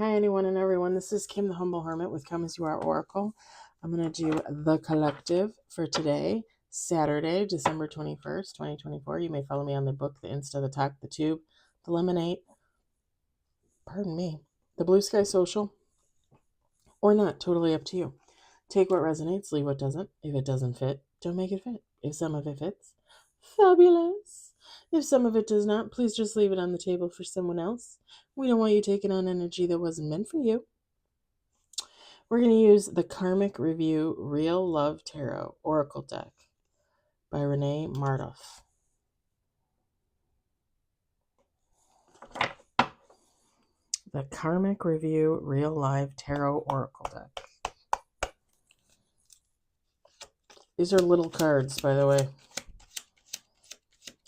Hi, anyone and everyone. This is Kim, the Humble Hermit with Come As You Are Oracle. I'm going to do the collective for today, Saturday, December 21st, 2024. You may follow me on the book, the Insta, the Talk, the Tube, the Lemonade, the Blue Sky Social, or not. Totally up to you. Take what resonates, leave what doesn't. If it doesn't fit, don't make it fit. If some of it fits, fabulous. If some of it does not, please just leave it on the table for someone else. We don't want you taking on energy that wasn't meant for you. We're going to use the Karmic Review Real Love Tarot Oracle deck by Renee Mardoff. The Karmic Review Real Live Tarot Oracle deck. These are little cards, by the way.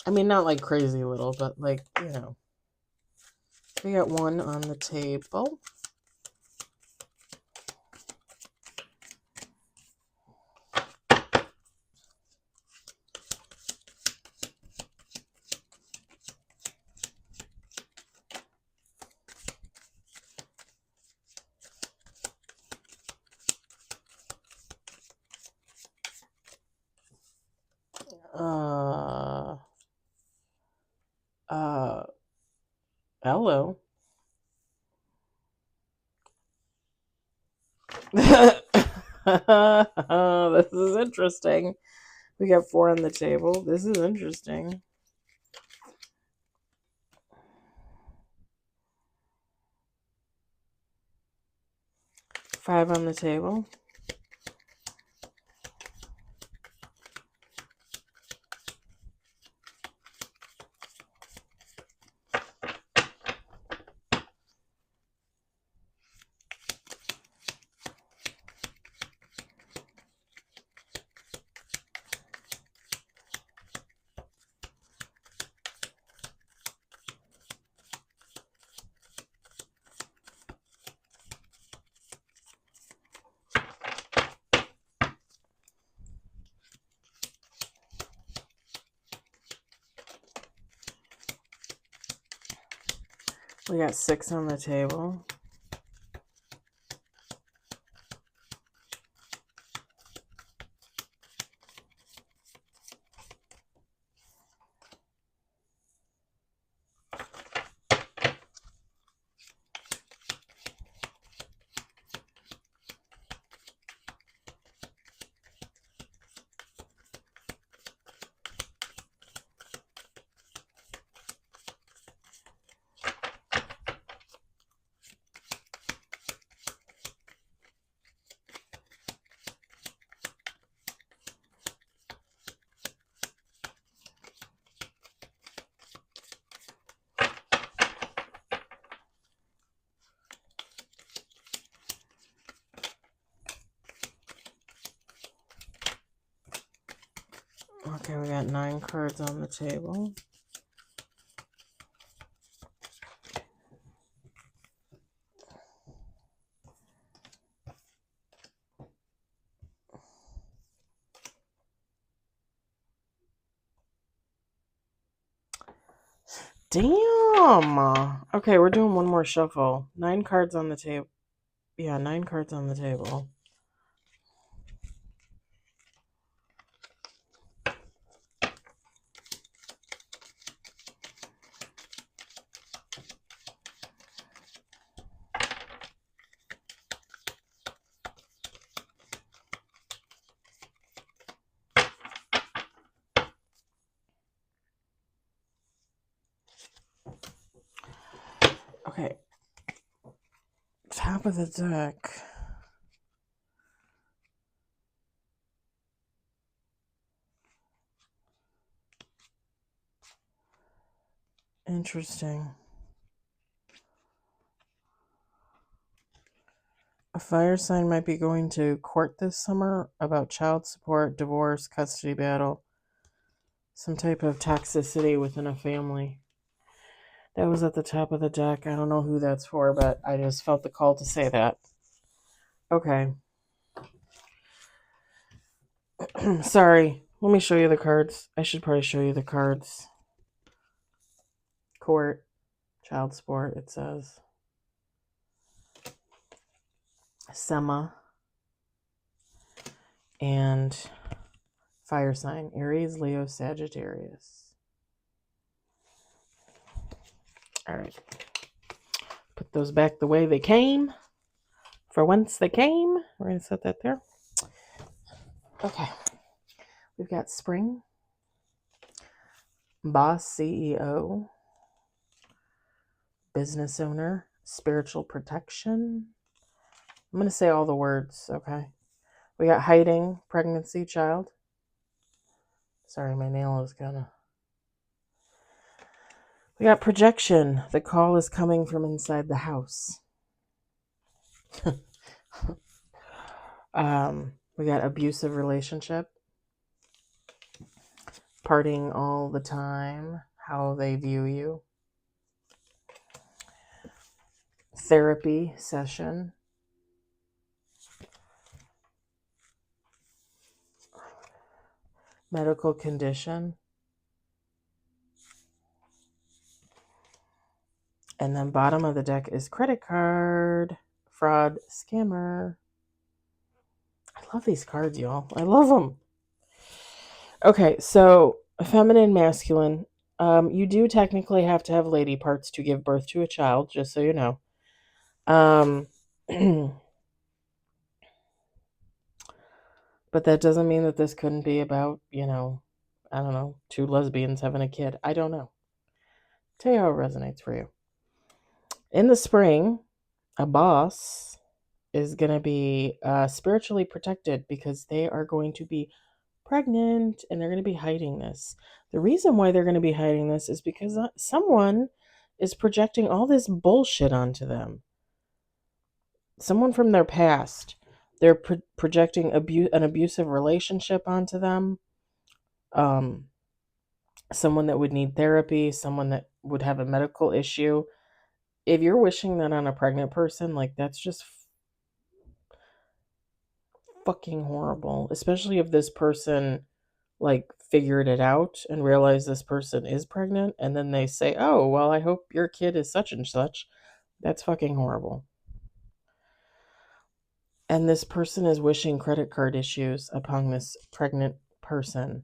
I mean, not like crazy little, but like, you know. We got one on the table. Hello. This is interesting. We got 4 on the table. This is interesting. Five on the table. We got 6 on the table. Okay, we got 9 cards on the table. Damn! Okay, we're doing one more shuffle. 9 cards on the table. Yeah, 9 cards on the table. Okay. Top of the deck. Interesting. A fire sign might be going to court this summer about child support, divorce, custody battle, some type of toxicity within a family. That was at the top of the deck. I don't know who that's for, but I just felt the call to say that. Okay. Sorry. Let me show you the cards. I should probably show you the cards. Court, child support, it says. Sema, and fire sign, Aries, Leo, Sagittarius. All right. Put those back the way they came. For whence they came. We're going to set that there. Okay. We've got spring, boss, CEO, business owner, spiritual protection. I'm going to say all the words, okay? We got hiding, pregnancy, child. Sorry, my nail is gonna. We got projection. The call is coming from inside the house. We got abusive relationship. Partying all the time. How they view you. Therapy session. Medical condition. And then bottom of the deck is credit card. Fraud, scammer. I love these cards, y'all. I love them. Okay, so feminine, masculine. You do technically have to have lady parts to give birth to a child, just so you know. But that doesn't mean that this couldn't be about, I don't know, two lesbians having a kid. I don't know. Tell you how it resonates for you. In the spring, a boss is going to be spiritually protected because they are going to be pregnant and they're going to be hiding this. The reason why they're going to be hiding this is because someone is projecting all this bullshit onto them. Someone from their past. They're projecting an abusive relationship onto them. Someone that would need therapy, someone that would have a medical issue. If you're wishing that on a pregnant person, like, that's just fucking horrible. Especially if this person, like, figured it out and realized this person is pregnant, and then they say, oh, well, I hope your kid is such and such. That's fucking horrible. And this person is wishing credit card issues upon this pregnant person.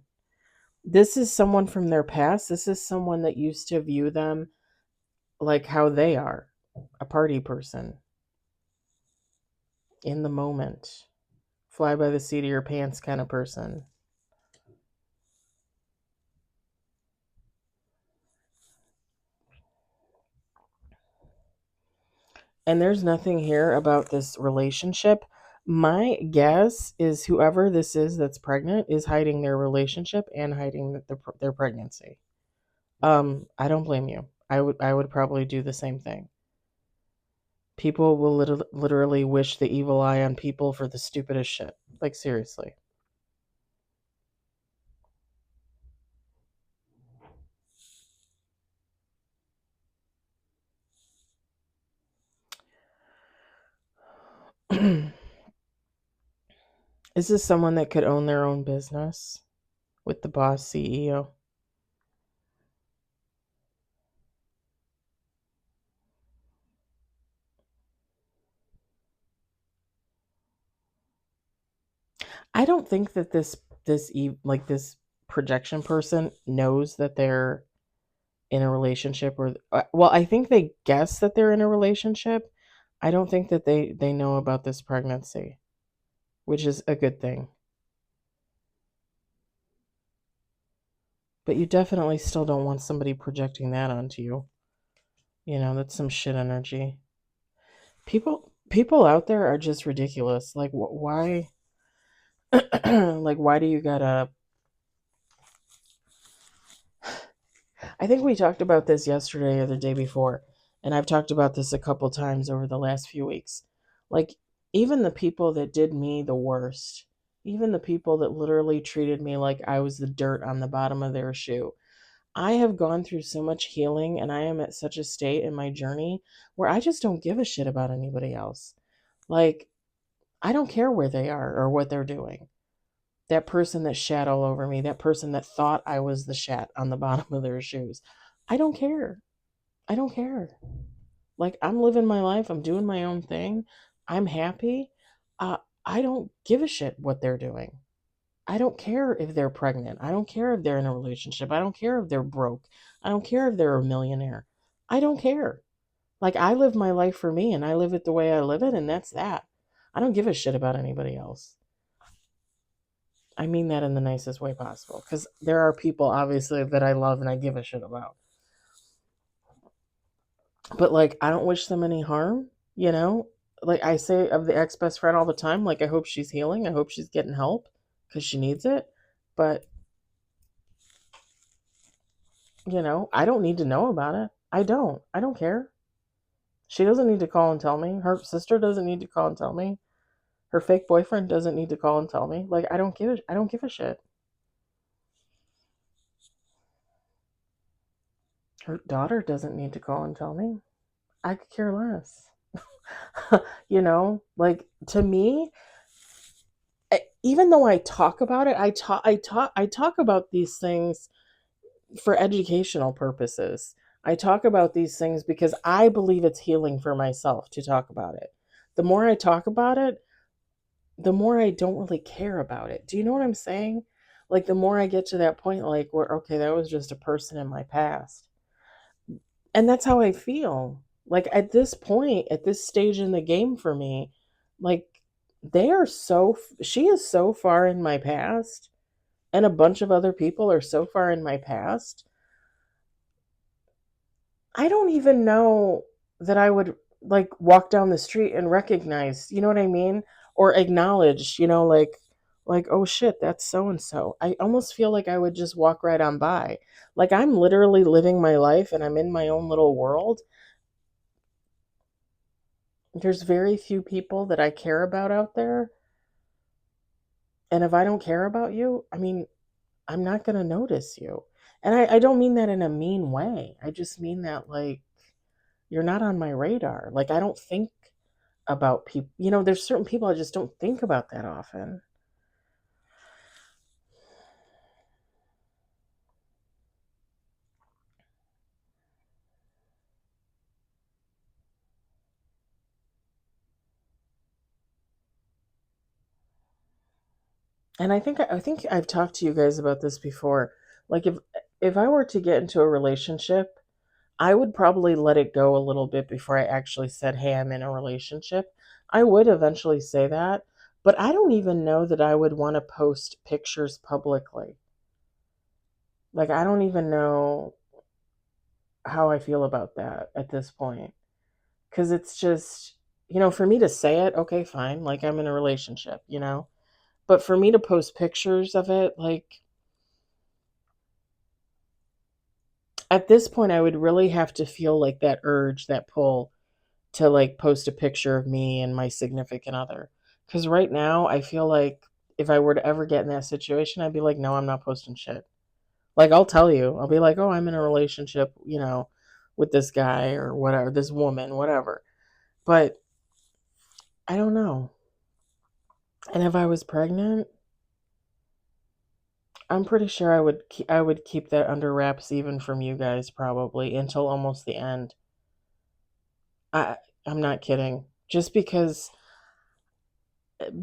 This is someone from their past. This is someone that used to view them like how they are, a party person, in the moment, fly by the seat of your pants kind of person. And there's nothing here about this relationship. My guess is whoever this is that's pregnant is hiding their relationship and hiding their pregnancy. I don't blame you. I would probably do the same thing. People will literally wish the evil eye on people for the stupidest shit. Like, seriously. Is this someone that could own their own business with the boss CEO? I don't think that this projection person knows that they're in a relationship, or well, I think they guess that they're in a relationship. I don't think that they know about this pregnancy, which is a good thing. But you definitely still don't want somebody projecting that onto you. That's some shit energy. People out there are just ridiculous. Like, why like, why do you gotta... I think we talked about this yesterday or the day before, and I've talked about this a couple times over the last few weeks. Like, even the people that did me the worst, even the people that literally treated me like I was the dirt on the bottom of their shoe, I have gone through so much healing, and I am at such a state in my journey where I just don't give a shit about anybody else. Like, I don't care where they are or what they're doing. That person that shat all over me, that person that thought I was the shat on the bottom of their shoes. I don't care. I don't care. Like, I'm living my life. I'm doing my own thing. I'm happy. I don't give a shit what they're doing. I don't care if they're pregnant. I don't care if they're in a relationship. I don't care if they're broke. I don't care if they're a millionaire. I don't care. Like, I live my life for me and I live it the way I live it, and that's that. I don't give a shit about anybody else. I mean that in the nicest way possible, because there are people, obviously, that I love and I give a shit about. But, like, I don't wish them any harm, you know? Like, I say of the ex best friend all the time, like, I hope she's healing. I hope she's getting help because she needs it. But, I don't need to know about it. I don't. I don't care. She doesn't need to call and tell me. Her sister doesn't need to call and tell me. Her fake boyfriend doesn't need to call and tell me. Like, I don't give a shit. Her daughter doesn't need to call and tell me. I could care less. Like, to me, even though I talk about it, I talk about these things for educational purposes. I talk about these things because I believe it's healing for myself to talk about it. The more I talk about it, the more I don't really care about it. Do you know what I'm saying? Like, the more I get to that point, like, where, okay, that was just a person in my past. And that's how I feel. Like, at this point, at this stage in the game for me, like, she is so far in my past, and a bunch of other people are so far in my past. I don't even know that I would, like, walk down the street and recognize, you know what I mean? Or acknowledge, like, oh shit, that's so and so. I almost feel like I would just walk right on by. Like, I'm literally living my life and I'm in my own little world. There's very few people that I care about out there. And if I don't care about you, I mean, I'm not going to notice you. And I don't mean that in a mean way. I just mean that, like, you're not on my radar. Like, I don't think about people. There's certain people I just don't think about that often. And I think I've talked to you guys about this before. Like, if I were to get into a relationship, I would probably let it go a little bit before I actually said, "Hey, I'm in a relationship." I would eventually say that, but I don't even know that I would want to post pictures publicly. Like, I don't even know how I feel about that at this point. Because it's just, for me to say it, okay, fine, like, I'm in a relationship. But for me to post pictures of it, like, at this point, I would really have to feel like that urge, that pull to, like, post a picture of me and my significant other. Because right now, I feel like if I were to ever get in that situation, I'd be like, no, I'm not posting shit. Like, I'll tell you, I'll be like, oh, I'm in a relationship, with this guy or whatever, this woman, whatever. But I don't know. And if I was pregnant, I'm pretty sure I would keep that under wraps even from you guys, probably until almost the end. I I'm not kidding. Just because,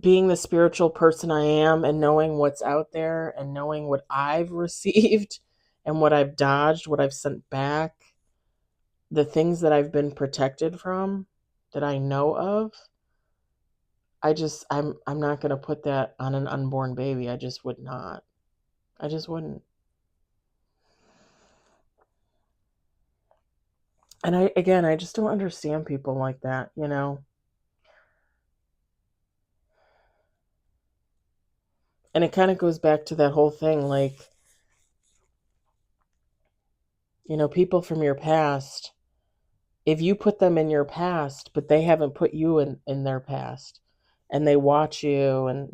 being the spiritual person I am and knowing what's out there and knowing what I've received and what I've dodged, what I've sent back, the things that I've been protected from that I know of, I'm not going to put that on an unborn baby. I just would not. I just wouldn't. And I just don't understand people like that. And it kind of goes back to that whole thing, like, people from your past, if you put them in your past, but they haven't put you in their past, and they watch you, and,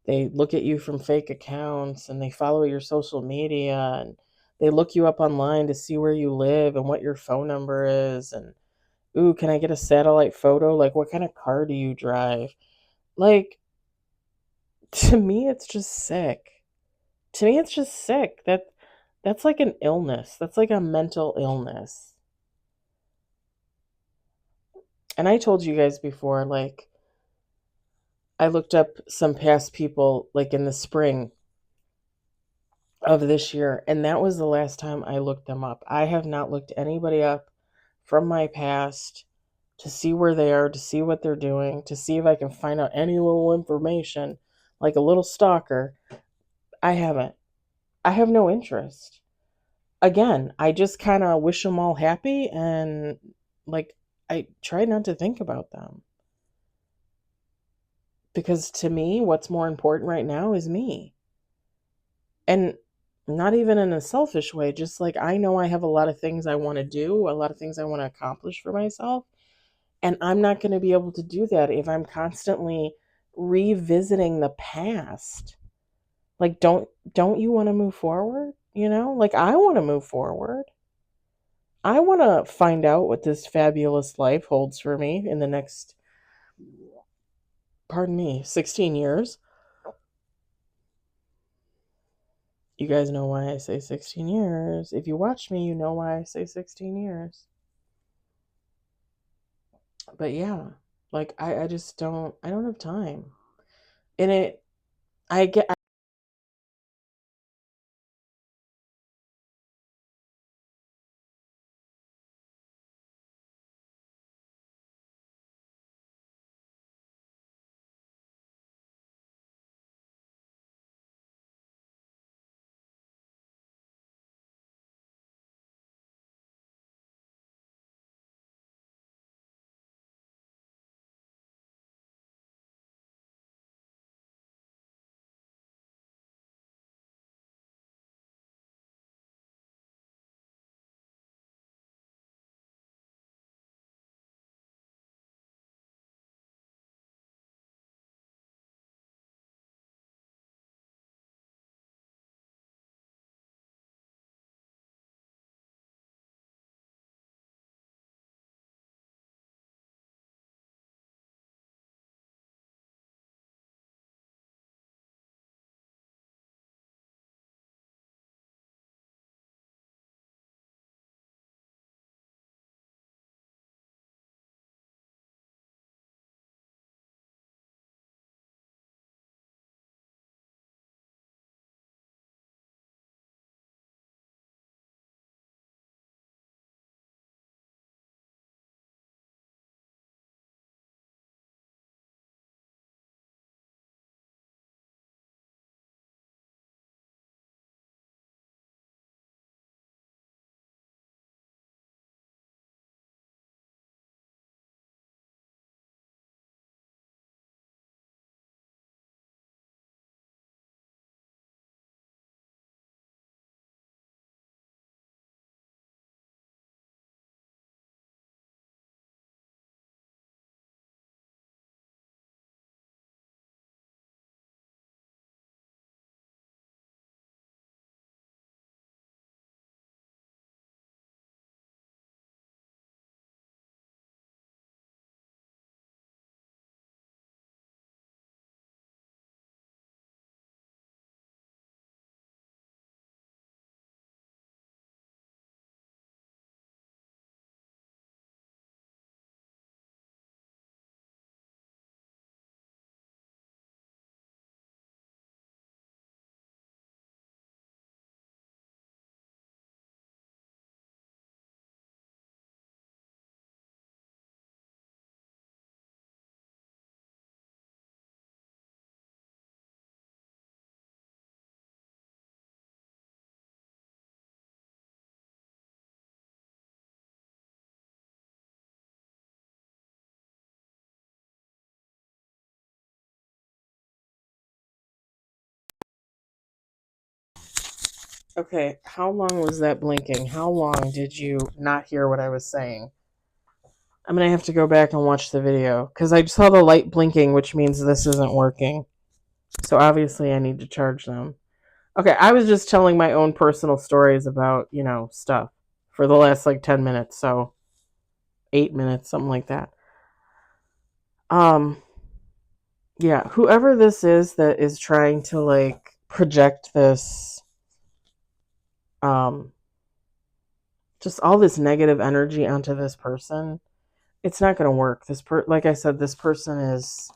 they look at you from fake accounts, and they follow your social media, and they look you up online to see where you live and what your phone number is, and, ooh, can I get a satellite photo? Like, what kind of car do you drive? Like, to me, it's just sick. To me, it's just sick. That's like an illness. That's like a mental illness. And I told you guys before, like, I looked up some past people, like, in the spring of this year, and that was the last time I looked them up. I have not looked anybody up from my past to see where they are, to see what they're doing, to see if I can find out any little information, like a little stalker. I haven't. I have no interest. Again, I just kind of wish them all happy, and like, I try not to think about them. Because to me, what's more important right now is me. And not even in a selfish way, just like I know I have a lot of things I want to do, a lot of things I want to accomplish for myself. And I'm not going to be able to do that if I'm constantly revisiting the past. Like, don't you want to move forward? You know, like, I want to move forward. I want to find out what this fabulous life holds for me in the next, pardon me, 16 years. You guys know why I say 16 years. If you watch me, you know why I say 16 years. But yeah, like, I just I don't have time. And I get, okay, how long was that blinking? How long did you not hear what I was saying? I'm gonna have to go back and watch the video because I saw the light blinking, which means this isn't working. So obviously I need to charge them. Okay, I was just telling my own personal stories about, stuff for the last like 10 minutes, so 8 minutes, something like that. Um, yeah, whoever this is that is trying to like project this, um, just all this negative energy onto this person, It's not going to work. Like I said, this person is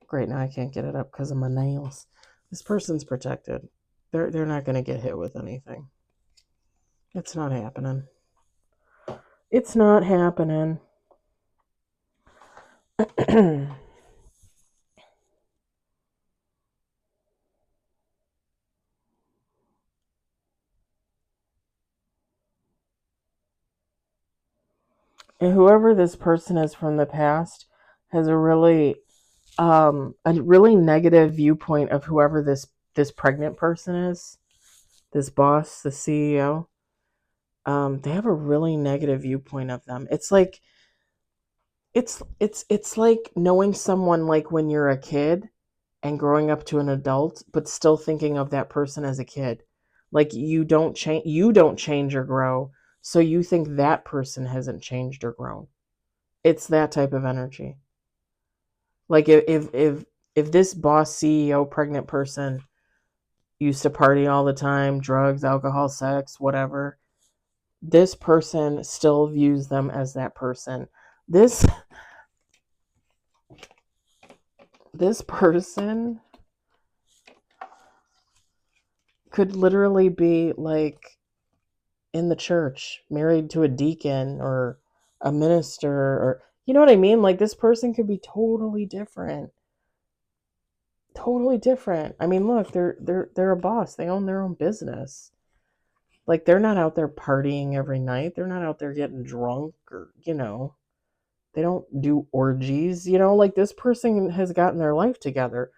great. Now I can't get it up because of my nails. This person's protected. They're not going to get hit with anything. It's not happening. It's not happening. And whoever this person is from the past has a really negative viewpoint of whoever this pregnant person is, this boss, the CEO. They have a really negative viewpoint of them. It's like it's like knowing someone like when you're a kid and growing up to an adult, but still thinking of that person as a kid. Like you don't change or grow, so you think that person hasn't changed or grown. It's that type of energy. Like if this boss CEO pregnant person used to party all the time, drugs, alcohol, sex, whatever, this person still views them as that person. This this person could literally be like in the church, married to a deacon or a minister, or you know what I mean? Like this person could be totally different. Totally different. I mean, look, they're a boss. They own their own business. Like they're not out there partying every night. They're not out there getting drunk or, they don't do orgies, like this person has gotten their life together.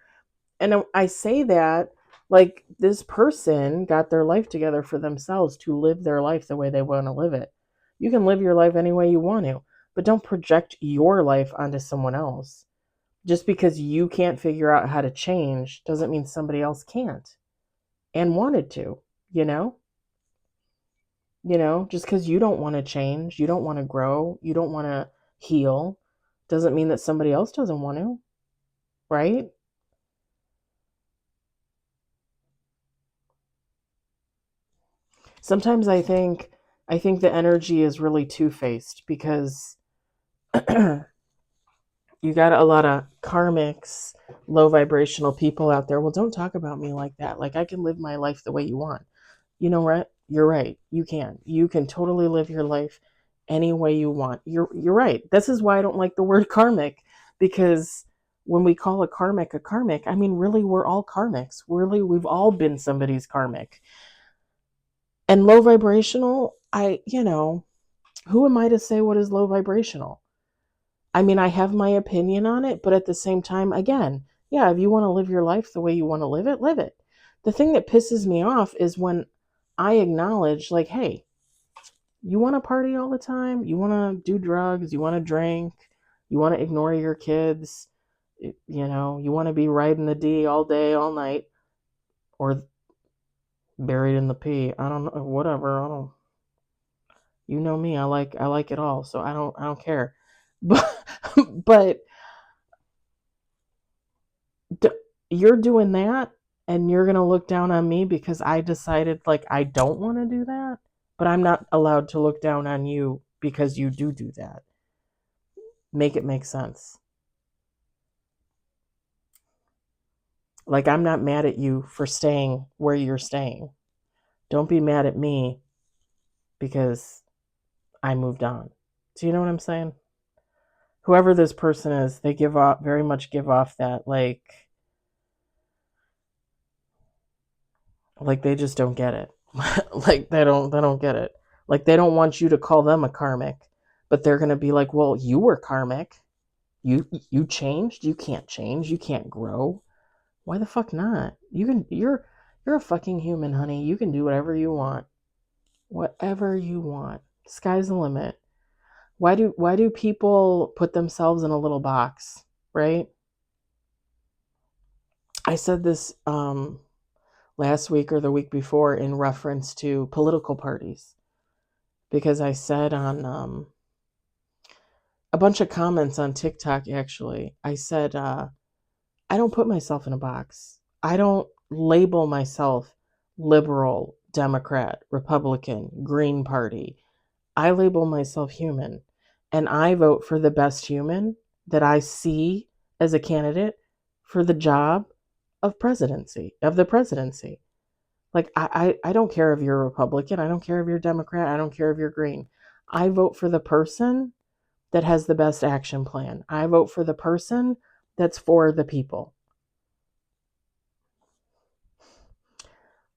And I say that like this person got their life together for themselves to live their life the way they want to live it. You can live your life any way you want to, but don't project your life onto someone else. Just because you can't figure out how to change doesn't mean somebody else can't and wanted to, you know? Just because you don't want to change, you don't want to grow, you don't want to heal, doesn't mean that somebody else doesn't want to, right? Sometimes I think the energy is really two-faced because you got a lot of karmics, low vibrational people out there. Well, don't talk about me like that. Like I can live my life the way you want. You know what? You're right. You can. You can totally live your life any way you want. You're right. This is why I don't like the word karmic, because when we call a karmic, I mean really we're all karmics. Really, we've all been somebody's karmic. And low vibrational, who am I to say what is low vibrational? I mean, I have my opinion on it, but at the same time, again, yeah, if you want to live your life the way you want to live it, live it. The thing that pisses me off is when I acknowledge, like, hey, you want to party all the time? You want to do drugs? You want to drink? You want to ignore your kids? You want to be riding the D all day, all night, or buried in the P. I don't know, whatever. I don't. You know me. I like it all, so I don't care. But but d- you're doing that, and you're gonna look down on me because I decided like I don't want to do that, but I'm not allowed to look down on you because you do that. Make it make sense. Like I'm not mad at you for staying where you're staying. Don't be mad at me because I moved on. Do you know what I'm saying? Whoever this person is, they very much give off that like they just don't get it. Like they don't get it. Like they don't want you to call them a karmic, but they're going to be like, "Well, you were karmic. You changed. You can't change. You can't grow. Why the fuck not? You're a fucking human, honey. You can do whatever you want. Whatever you want. Sky's the limit. Why do people put themselves in a little box, right? I said this last week or the week before in reference to political parties, because I said on a bunch of comments on TikTok, actually, I said, I don't put myself in a box. I don't label myself liberal, Democrat, Republican, Green Party. I label myself human. and I vote for the best human that I see as a candidate for the job of the presidency. Like, I don't care if you're a Republican. I don't care if you're a Democrat. I don't care if you're green. I vote for the person that has the best action plan. I vote for the person that's for the people.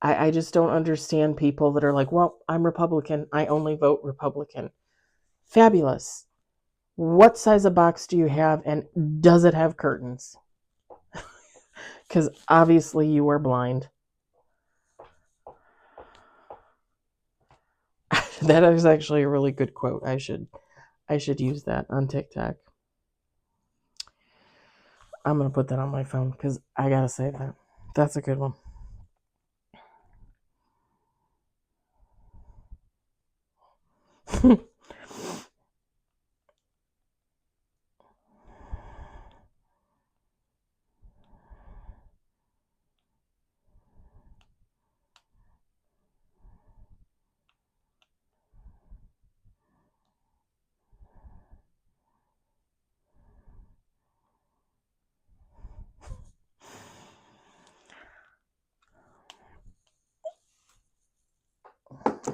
I just don't understand people that are like, well, I'm Republican. I only vote Republican. Fabulous. What size of box do you have, and does it have curtains? Because obviously you are blind. That is actually a really good quote. I should use that on TikTok. I'm going to put that on my phone because I got to say that. That's a good one.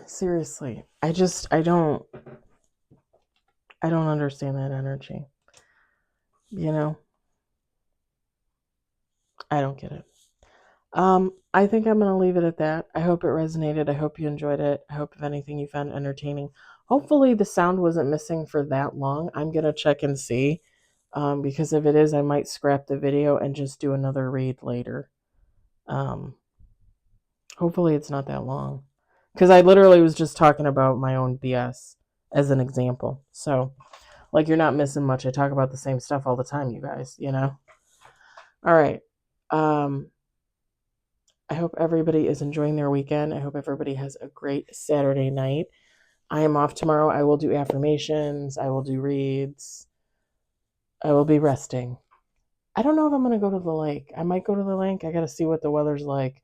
Seriously, I don't understand that energy. You know, I don't get it. I think I'm going to leave it at that. I hope it resonated. I hope you enjoyed it. I hope, if anything, you found entertaining. Hopefully, the sound wasn't missing for that long. I'm going to check and see. Because if it is, I might scrap the video and just do another read later. Hopefully, it's not that long. Because I literally was just talking about my own BS as an example. So, like, you're not missing much. I talk about the same stuff all the time, you guys, you know? All right. I hope everybody is enjoying their weekend. I hope everybody has a great Saturday night. I am off tomorrow. I will do affirmations. I will do reads. I will be resting. I don't know if I'm going to go to the lake. I might go to the lake. I got to see what the weather's like.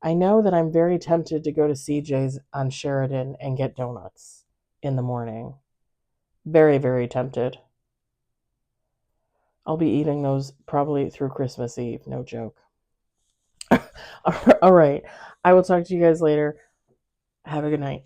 I know that I'm very tempted to go to CJ's on Sheridan and get donuts in the morning. Very, very tempted. I'll be eating those probably through Christmas Eve. No joke. All right. I will talk to you guys later. Have a good night.